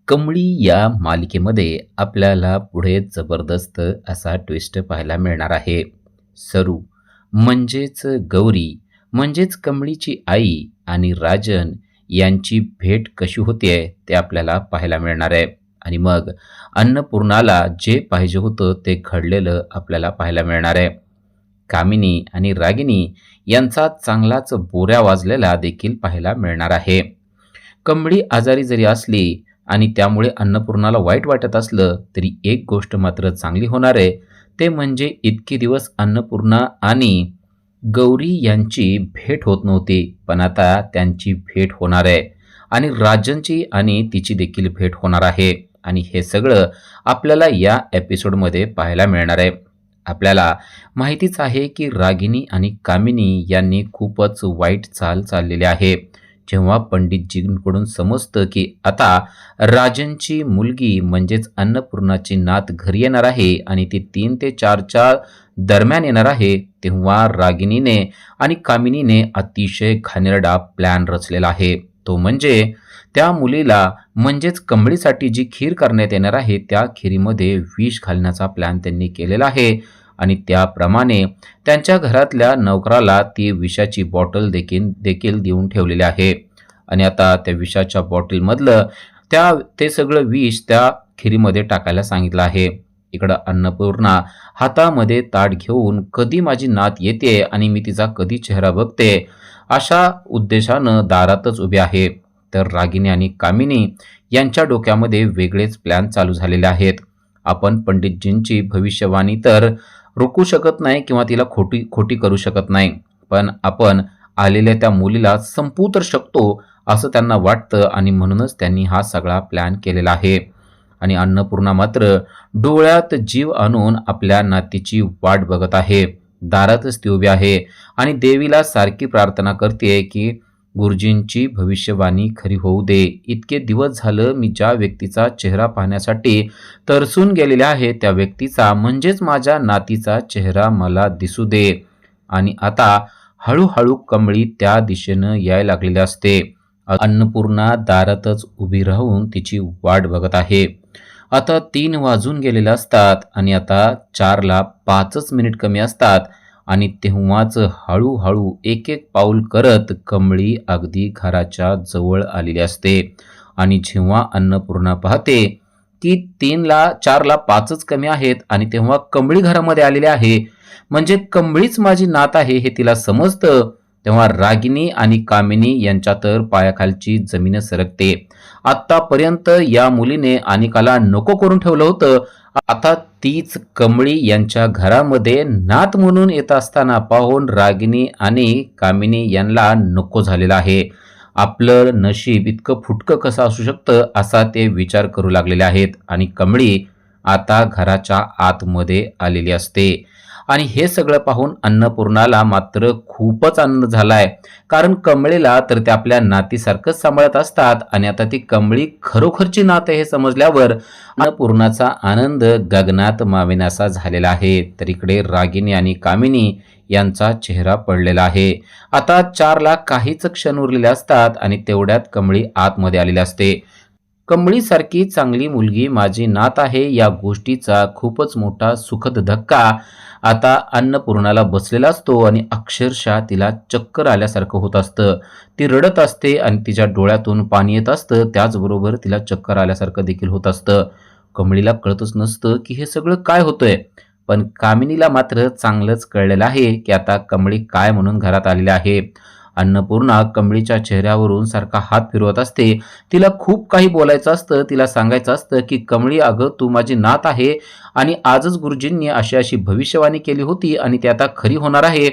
कमळी या मालिकेमध्ये आपल्याला पुढे जबरदस्त असा ट्विस्ट पाहायला मिळणार आहे. सरू म्हणजेच गौरी म्हणजेच कमळीची आई आणि राजन यांची भेट कशी होते ते आपल्याला पाहायला मिळणार आहे. आणि मग अन्नपूर्णाला जे पाहिजे होतं ते घडलेलं आपल्याला पाहायला मिळणार आहे. कामिनी आणि रागिनी यांचा चांगलाच बोऱ्या वाजलेला देखील पाहायला मिळणार आहे. कमळी आजारी जरी असली आणि त्यामुळे अन्नपूर्णाला वाईट वाटत असलं तरी एक गोष्ट मात्र चांगली होणार आहे, ते म्हणजे इतके दिवस अन्नपूर्णा आणि गौरी यांची भेट होत नव्हती, पण आता त्यांची भेट होणार आहे आणि राजनची आणि तिची देखील भेट होणार आहे. आणि हे सगळं आपल्याला या एपिसोडमध्ये पाहायला मिळणार आहे. आपल्याला माहितीच आहे की रागिनी आणि कामिनी यांनी खूपच वाईट चाल चाललेली आहे. जेव्हा पंडितजींकडून समजतं की आता राजनची मुलगी म्हणजेच अन्नपूर्णाची नात घरी येणार आहे आणि ती 3 ते 4च्या दरम्यान येणार आहे, तेव्हा रागिनीने आणि कामिनीने अतिशय घाणेरडा प्लॅन रचलेला आहे. तो म्हणजे त्या मुलीला म्हणजेच कमळीसाठी जी खीर करण्यात येणार आहे त्या खिरीमध्ये विष घालण्याचा प्लॅन त्यांनी केलेला आहे. आणि त्याप्रमाणे त्यांच्या घरातल्या नोकराला ती विषाची बॉटल देखील देऊन ठेवलेली आहे. आणि आता त्या विषाच्या बॉटलमधलं ते सगळं विष त्या खिरीमध्ये टाकायला सांगितलं आहे. इकडं अन्नपूर्णा हातामध्ये ताट घेऊन कधी माझी नात येते आणि मी तिचा कधी चेहरा बघते अशा उद्देशानं दारातच उभी आहे. तर रागिनी आणि कामिनी यांच्या डोक्यामध्ये वेगळेच प्लॅन चालू झालेले आहेत. आपण पंडितजींची भविष्यवाणी तर रोखू शकत नाही किंवा तिला खोटी करू शकत नाही, पण आपण आलेल्या त्या मुलीला संपवू तर शकतो असं त्यांना वाटतं आणि म्हणूनच त्यांनी हा सगळा प्लॅन केलेला आहे. आणि अन्नपूर्णा मात्र डोळ्यात जीव आणून आपल्या नातीची वाट बघत आहे. दारातच ती उभी आहे आणि देवीला सारखी प्रार्थना करते की गुरुजींची भविष्यवाणी खरी होऊ दे. इतके दिवस झालं मी ज्या व्यक्तीचा चेहरा पाहण्यासाठी तरसून गेलेले आहे त्या व्यक्तीचा म्हणजेच माझ्या नातीचा चेहरा मला दिसू दे. आणि आता हळूहळू कमळी त्या दिशेनं यायला लागलेली असते. अन्नपूर्णा दारातच उभी राहून तिची वाट बघत आहे. आता 3 वाजून गेलेले असतात आणि आता 4ला 5च मिनिट कमी असतात आणि तेव्हाच हळूहळू एक एक पाऊल करत कमळी अगदी घराच्या जवळ आलेली असते. आणि जेव्हा अन्नपूर्णा पाहते की 4ला 5च कमी आहेत आणि तेव्हा कमळी घरामध्ये आलेली आहे, म्हणजे कमळीच माझी नात आहे हे तिला समजतं, तेव्हा रागिनी आणि कामिनी यांच्या तर पायाखालची जमीन सरकते. आतापर्यंत या मुलीने अनिकाला नको करून ठेवलं होतं, आता तीच कमळी यांच्या घरामध्ये नात म्हणून येत असताना पाहून रागिनी आणि कामिनी यांना नको झालेला आहे. आपलं नशीब इतकं फुटकं कसं असू शकतं असा ते विचार करू लागलेले आहेत. आणि कमळी आता घराच्या आतमध्ये आलेली असते. आणि हे सगळं पाहून अन्नपूर्णाला मात्र खूपच आनंद झालाय, कारण कमळीला तर ते आपल्या नातीसारखंच सांभाळत असतात आणि आता ती कमळी खरोखरची नात आहे हे समजल्यावर अन्नपूर्णाचा आनंद गगनात मावेनासा झालेला आहे. तर इकडे रागिनी आणि कामिनी यांचा चेहरा पडलेला आहे. आता 4ला काहीच क्षण उरलेले असतात आणि तेवढ्यात कमळी आतमध्ये आलेली असते. कमळीसारखी चांगली मुलगी माझी नात आहे या गोष्टीचा खूपच मोठा सुखद धक्का आता अन्नपूर्णाला बसलेला असतो आणि अक्षरशः तिला चक्कर आल्यासारखं होत असतं. ती रडत असते आणि तिच्या डोळ्यातून पाणी येत असतं, त्याचबरोबर तिला चक्कर आल्यासारखं देखील होत असतं. कमळीला कळतच नसतं की हे सगळं काय होतंय, पण कामिनीला मात्र चांगलंच कळलेलं आहे की आता कमळी काय म्हणून घरात आलेली आहे. अन्नपूर्णा कमळीच्या चेहऱ्यावरून सारखा हात फिरवत असते. तिला खूप काही बोलायचं असतं, तिला सांगायचं असतं की कमळी अगं तू माझी नात आहे आणि आजच गुरुजींनी अशी अशी भविष्यवाणी केली होती आणि ती आता खरी होणार आहे.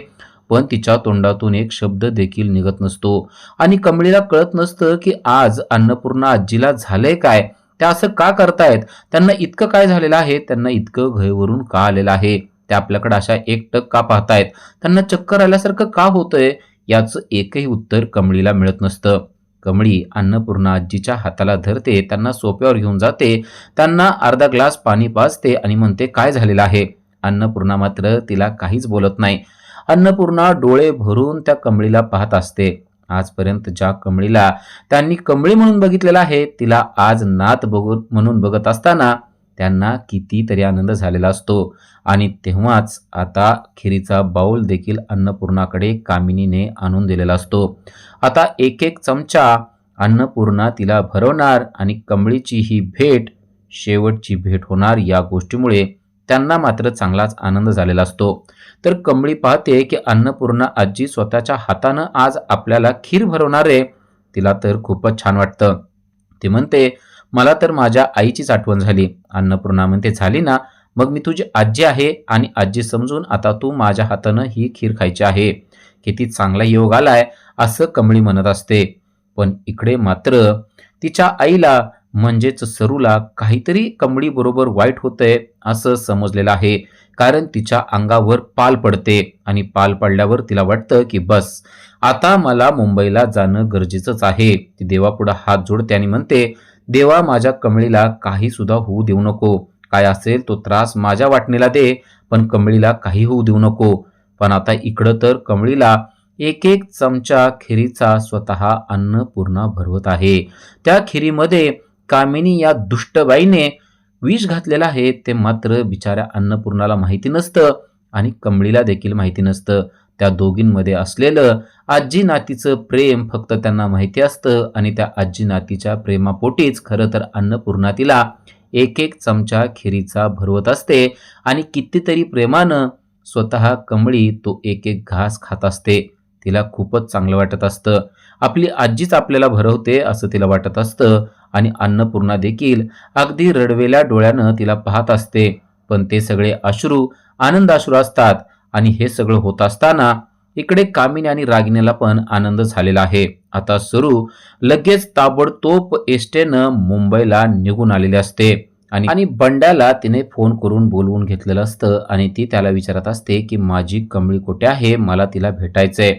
पण तिच्या तोंडातून एक शब्द देखील निघत नसतो आणि कमळीला कळत नसतं की आज अन्नपूर्णा आजीला झालंय काय, त्या असं का करतायत, त्यांना इतकं काय झालेलं आहे, त्यांना इतकं घरावरून का आलेलं आहे, ते आपल्याकडे अशा एकटक का पाहतायत, त्यांना चक्कर आल्यासारखं का होतंय, याचं एकही उत्तर कमळीला मिळत नसतं. कमळी अन्नपूर्णा आजीच्या हाताला धरते, त्यांना सोप्यावर घेऊन जाते, त्यांना अर्धा ग्लास पाणी पाजते आणि म्हणते काय झालेलं आहे. अन्नपूर्णा मात्र तिला काहीच बोलत नाही. अन्नपूर्णा डोळे भरून त्या कमळीला पाहत असते आजपर्यंत ज्या कमळीला त्यांनी कमळी म्हणून बघितलेलं आहे, तिला आज नात म्हणून बघत असताना त्यांना कितीतरी आनंद झालेला असतो. आणि तेव्हाच आता खिरीचा बाऊल देखील अन्नपूर्णाकडे कामिनीने आणून दिलेला असतो. आता एक एक चमचा अन्नपूर्णा तिला भरवणार आणि कमळीची ही भेट शेवटची भेट होणार या गोष्टीमुळे त्यांना मात्र चांगलाच आनंद झालेला असतो. तर कमळी पाहते की अन्नपूर्णा आजी स्वतःच्या हातानं आज आपल्याला खीर भरवणार आहे. तिला तर खूपच छान वाटतं. ती म्हणते, मला तर माझ्या आईचीच आठवण झाली. अन्नपूर्णा म्हणते, झाली ना, मग मी तुझी आजी आहे आणि आजी समजून आता तू माझ्या हातानं ही खीर खायची आहे. किती चांगला योग आलाय असं कमळी म्हणत असते. पण इकडे मात्र तिच्या आईला म्हणजेच सरूला काहीतरी कमळी बरोबर वाईट होतंय असं समजलेलं आहे. कारण तिच्या अंगावर पाल पडते आणि पाल पडल्यावर तिला वाटतं की बस आता मला मुंबईला जाणं गरजेचंच आहे. ती देवापुढे हात जोडते आणि म्हणते, देवा माझ्या कमळीला काही सुद्धा होऊ देऊ नको. काय असेल तो त्रास माझ्या वाटणीला दे, पण कमळीला काही होऊ देऊ नको. पण आता इकडं तर कमळीला एक एक चमचा खिरीचा स्वतः अन्नपूर्णा भरवत आहे. त्या खिरीमध्ये कामिनी या दुष्टबाईने विष घातलेलं आहे. ते मात्र बिचाऱ्या अन्नपूर्णाला माहिती नसतं आणि कमळीला देखील माहिती नसतं. त्या दोघींमध्ये असलेलं आजी नातीचं प्रेम फक्त त्यांना माहिती असतं आणि त्या आजी नातीच्या प्रेमापोटीच खरं तर अन्नपूर्णा तिला एक एक चमचा खिरीचा भरवत असते आणि कितीतरी प्रेमानं स्वतः कमळी तो एक एक घास खात असते. तिला खूपच चांगलं वाटत असतं. आपली आजीच आपल्याला भरवते असं तिला वाटत असतं आणि अन्नपूर्णा देखील अगदी रडवेल्या डोळ्यानं तिला पाहत असते. पण ते सगळे अश्रू आनंदाश्रू असतात. आणि हे सगळं होत असताना इकडे कामिनी आणि रागिणीला पण आनंद झालेला आहे. आता सरू लगेच ताबडतोब एसटीनं मुंबईला निघून आलेले असते आणि बंड्याला तिने फोन करून बोलवून घेतलेलं असतं आणि ती त्याला विचारत असते की माझी कमळी कुठे आहे, मला तिला भेटायचंय.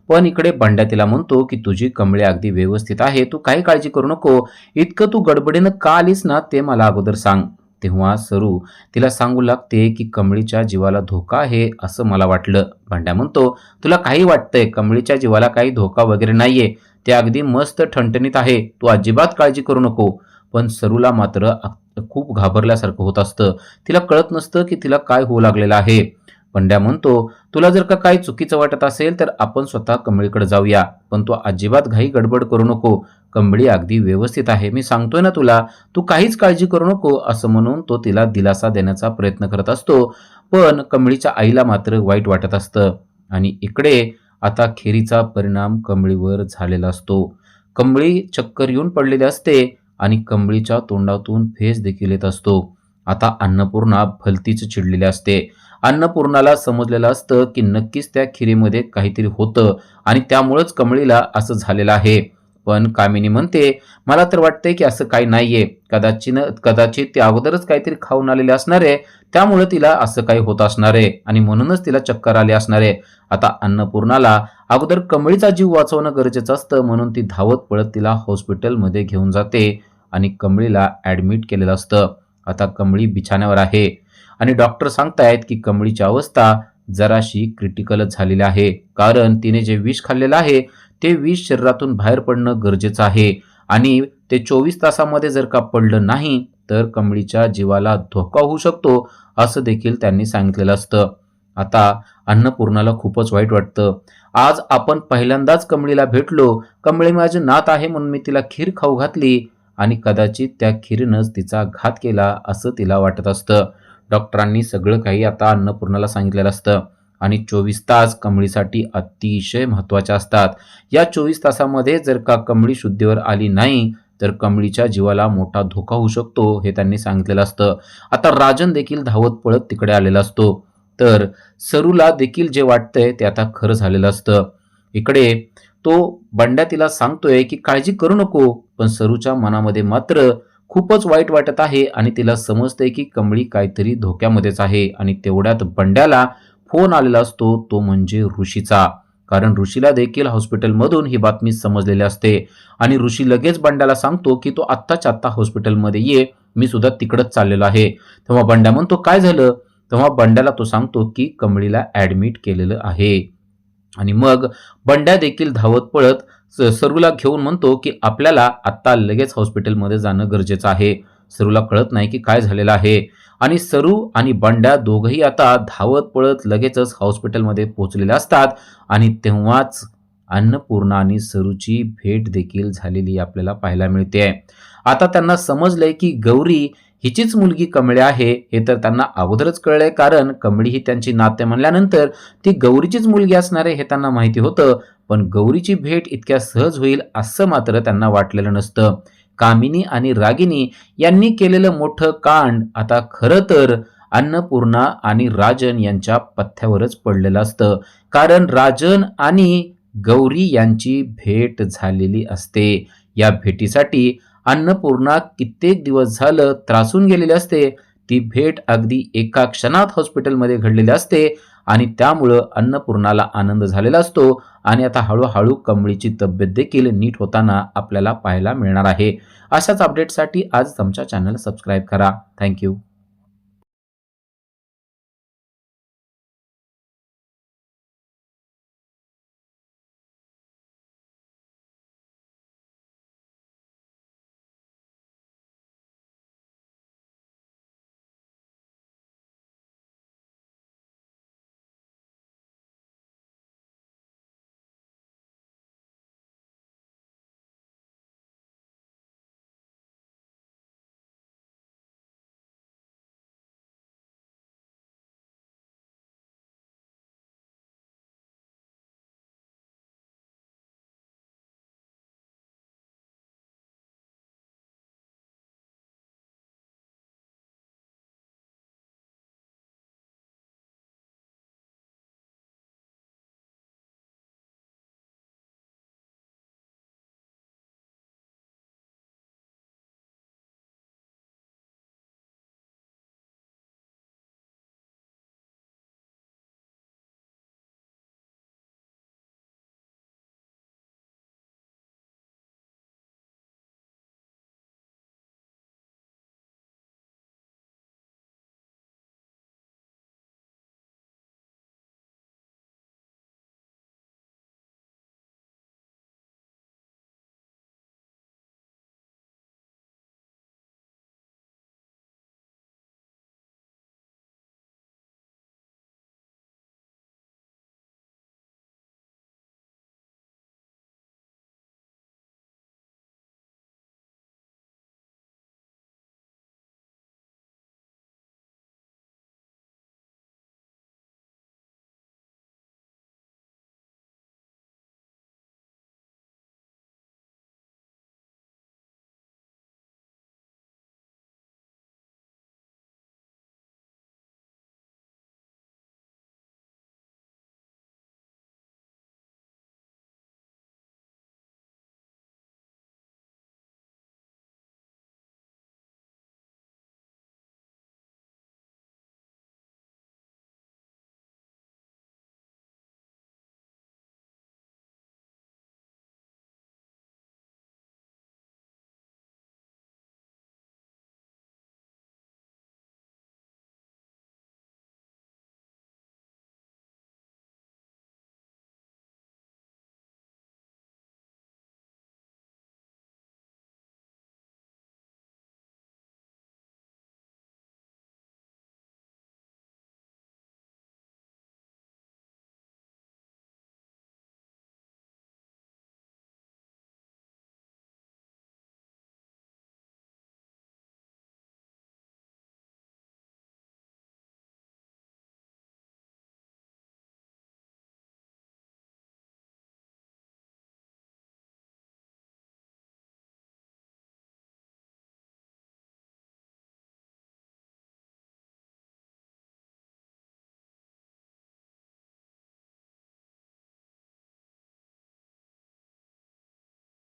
पण इकडे बंड्या तिला म्हणतो की तुझी कमळी अगदी व्यवस्थित आहे, तू काही काळजी करू नको. इतकं तू गडबडीनं का आलीस ना ते मला अगोदर सांग. तेव्हा सरू तिला सांगू लागते की कमळीच्या जीवाला धोका आहे असं मला वाटलं. बंड्या म्हणतो, तुला काही वाटतंय? कमळीच्या जीवाला काही धोका वगैरे नाहीये, ते अगदी मस्त ठणठणीत आहे, तू अजिबात काळजी करू नको. पण सरूला मात्र खूप घाबरल्यासारखं होत असतं. तिला कळत नसतं की तिला काय होऊ लागलेलं आहे. बंड्या म्हणतो, तुला जर का काही चुकीचं वाटत असेल तर आपण स्वतः कमळीकडे जाऊया, पण तू अजिबात घाई गडबड करू नको. कमळी अगदी व्यवस्थित आहे, मी सांगतोय ना तुला, तू काहीच काळजी करू नको असं म्हणून तो तिला दिलासा देण्याचा प्रयत्न करत असतो. पण कमळीच्या आईला मात्र वाईट वाटत असतं. आणि इकडे आता खिरीचा परिणाम कमळीवर झालेला असतो. कमळी चक्कर येऊन पडलेली असते आणि कमळीच्या तोंडातून फेस देखील येत असतो. आता अन्नपूर्णा भलतीच चिडलेली असते. अन्नपूर्णाला समजलेलं असतं की नक्कीच त्या खिरीमध्ये काहीतरी होतं आणि त्यामुळेच कमळीला असं झालेलं आहे. पण कामिनी म्हणते, मला तर वाटतंय की असं काही नाहीये, कदाचित ती अगोदरच काहीतरी खाऊन आलेले असणार आहे, त्यामुळे तिला असं काही होत असणार आहे आणि म्हणूनच तिला चक्कर आली असणार आहे. आता अन्नपूर्णाला अगोदर कमळीचा जीव वाचवणं गरजेचं असतं, म्हणून ती धावत पळत तिला हॉस्पिटलमध्ये घेऊन जाते आणि कमळीला ऍडमिट केलेलं असतं. आता कमळी बिछाण्यावर आहे आणि डॉक्टर सांगतायत की कमळीची अवस्था जराशी क्रिटिकलच झालेली आहे. कारण तिने जे विष खाल्लेलं आहे ते विष शरीरातून बाहेर पडणं गरजेचं आहे आणि ते 24 तासामध्ये जर का पडलं नाही तर कमळीच्या जीवाला धोका होऊ शकतो असं देखील त्यांनी सांगितलेलं असतं. आता अन्नपूर्णाला खूपच वाईट वाटतं. आज आपण पहिल्यांदाच कमळीला भेटलो, कमळी माझी नात आहे म्हणून मी तिला खीर खाऊ घातली आणि कदाचित त्या खीरीनंच तिचा घात केला असं तिला वाटत असतं. डॉक्टरांनी सगळं काही आता अन्नपूर्णाला सांगितलेलं असतं आणि 24 तास कमळीसाठी अतिशय महत्त्वाचे असतात. या 24 तासामध्ये जर का कमळी शुद्धीवर आली नाही तर कमळीच्या जीवाला मोठा धोका होऊ शकतो हे त्यांनी सांगितलेलं असतं. आता राजन देखील धावत पळत तिकडे आलेला असतो. तर सरूला देखील जे वाटतंय ते आता खरं झालेलं असतं. इकडे तो बंड्या तिला सांगतोय की काळजी करू नको, पण सरूच्या मनामध्ये मात्र खूपच वाईट वाटत आहे आणि तिला समजतंय की कमळी काहीतरी धोक्यामध्येच आहे. आणि तेवढ्यात बंड्याला फोन आलेला असतो, तो म्हणजे ऋषीचा. कारण ऋषीला देखील हॉस्पिटलमधून ही बातमी समजलेली असते आणि ऋषी लगेच बंड्याला सांगतो की तो आत्ताच्या आत्ता हॉस्पिटलमध्ये ये, मी सुद्धा तिकडच चाललेलो आहे. तेव्हा बंड्या म्हणतो काय झालं. तेव्हा बंड्याला तो सांगतो की कमळीला ऍडमिट केलेलं आहे. आणि मग बंड्या देखील धावत पळत सरूला घेऊन म्हणतो की आपल्याला आत्ता लगेच हॉस्पिटलमध्ये जाणं गरजेचं आहे. सरूला कळत नाही की काय झालेलं आहे आणि सरू आणि बंड्या दोघंही आता धावत पळत लगेचच हॉस्पिटलमध्ये पोहोचलेले असतात आणि तेव्हाच अन्नपूर्णा आणि सरूची भेट देखील झालेली आपल्याला पाहायला मिळते. आता त्यांना समजलंय की गौरी हिचीच मुलगी कमळे आहे हे तर त्यांना अगोदरच कळलंय, कारण कमळी ही त्यांची नाते म्हणल्यानंतर ती गौरीचीच मुलगी असणार आहे हे त्यांना माहिती होतं. पण गौरीची भेट इतक्या सहज होईल असं मात्र त्यांना वाटलेलं नसतं. कामिनी आणि रागिनी यांनी केलेलं मोठं कांड आता खरं तर अन्नपूर्णा आणि राजन यांच्या पथ्यावरच पडलेलं असतं, कारण राजन आणि गौरी यांची भेट झालेली असते. या भेटीसाठी अन्नपूर्णा कित्येक दिवस झालं त्रासून गेलेली असते. ती भेट अगदी एका क्षणात हॉस्पिटलमध्ये घडलेली असते आणि त्यामुळं अन्नपूर्णाला आनंद झालेला असतो आणि आता हळूहळू कमळीची तब्येत देखील नीट होताना आपल्याला पाहायला मिळणार आहे. अशाच अपडेटसाठी आज आमच्या चॅनल सबस्क्राईब करा. थँक्यू.